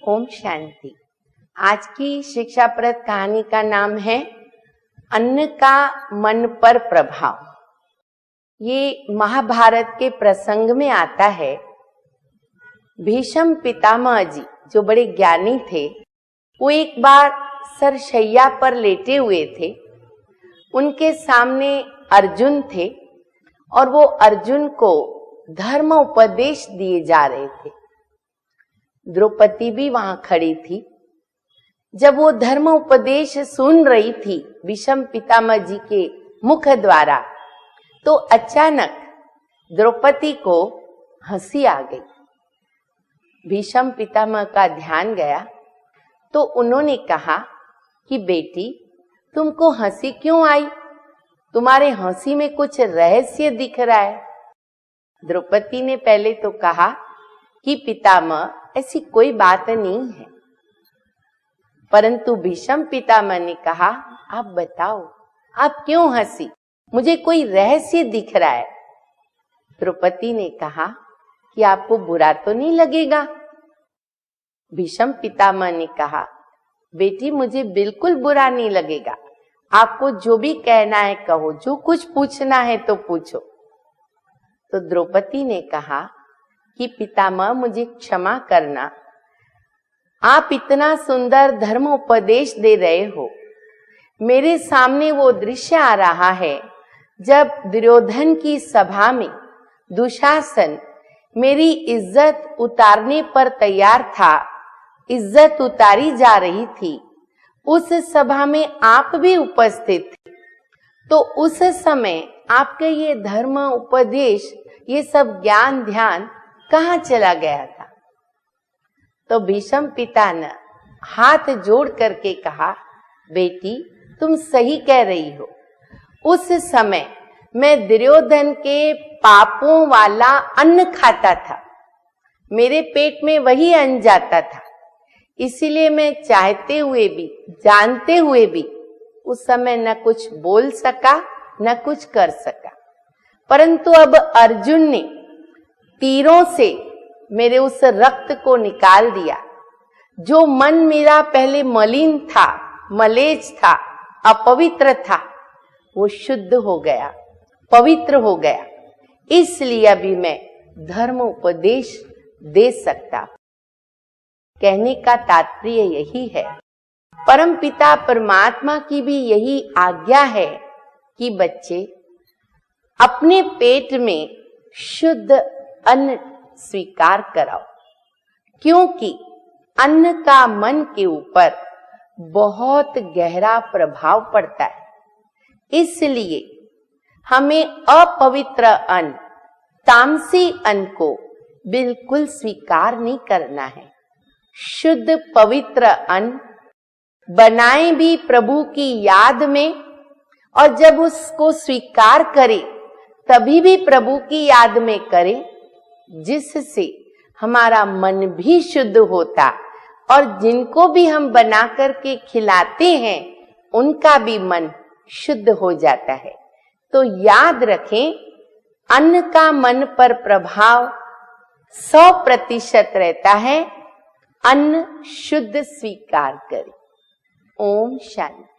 ओम शांति। आज की शिक्षाप्रद कहानी का नाम है अन्न का मन पर प्रभाव। ये महाभारत के प्रसंग में आता है। भीष्म पितामह जी जो बड़े ज्ञानी थे, वो एक बार सरशैया पर लेटे हुए थे। उनके सामने अर्जुन थे और वो अर्जुन को धर्म उपदेश दिए जा रहे थे। द्रौपदी भी वहां खड़ी थी। जब वो धर्म उपदेश सुन रही थी भीष्म पितामह जी के मुख द्वारा, तो अचानक द्रौपदी को हंसी आ गई। भीष्म पितामह का ध्यान गया तो उन्होंने कहा कि बेटी, तुमको हंसी क्यों आई? तुम्हारे हंसी में कुछ रहस्य दिख रहा है। द्रौपदी ने पहले तो कहा कि पितामह, ऐसी कोई बात नहीं है। परंतु भीष्म पितामह ने कहा, आप बताओ, आप क्यों हंसी? मुझे कोई रहस्य दिख रहा है। द्रौपदी ने कहा कि आपको बुरा तो नहीं लगेगा? भीष्म पितामह ने कहा, बेटी, मुझे बिल्कुल बुरा नहीं लगेगा। आपको जो भी कहना है कहो, जो कुछ पूछना है तो पूछो। तो द्रौपदी ने कहा कि पितामह, मुझे क्षमा करना, आप इतना सुंदर धर्म उपदेश दे रहे हो, मेरे सामने वो दृश्य आ रहा है जब दुर्योधन की सभा में दुशासन मेरी इज्जत उतारने पर तैयार था, इज्जत उतारी जा रही थी। उस सभा में आप भी उपस्थित थे, तो उस समय आपके ये धर्म उपदेश, ये सब ज्ञान ध्यान कहाँ चला गया था? तो भीष्म पिता ने हाथ जोड़ करके कहा, बेटी, तुम सही कह रही हो। उस समय मैं दुर्योधन के पापों वाला अन्न खाता था, मेरे पेट में वही अन्न जाता था। इसीलिए मैं चाहते हुए भी, जानते हुए भी उस समय न कुछ बोल सका, न कुछ कर सका। परंतु अब अर्जुन ने तीरों से मेरे उस रक्त को निकाल दिया। जो मन मेरा पहले मलिन था, मलेज था, अपवित्र था, वो शुद्ध हो गया, पवित्र हो गया। इसलिए अभी मैं धर्म उपदेश दे सकता। कहने का तात्पर्य यही है, परम पिता परमात्मा की भी यही आज्ञा है कि बच्चे अपने पेट में शुद्ध अन्न स्वीकार कराओ, क्योंकि अन्न का मन के ऊपर बहुत गहरा प्रभाव पड़ता है। इसलिए हमें अपवित्र अन्न, तामसी अन्न को बिल्कुल स्वीकार नहीं करना है। शुद्ध पवित्र अन्न बनाए भी प्रभु की याद में, और जब उसको स्वीकार करें तभी भी प्रभु की याद में करें, जिससे हमारा मन भी शुद्ध होता और जिनको भी हम बना करके खिलाते हैं उनका भी मन शुद्ध हो जाता है। तो याद रखें, अन्न का मन पर प्रभाव 100% रहता है। अन्न शुद्ध स्वीकार करें। ओम शांति।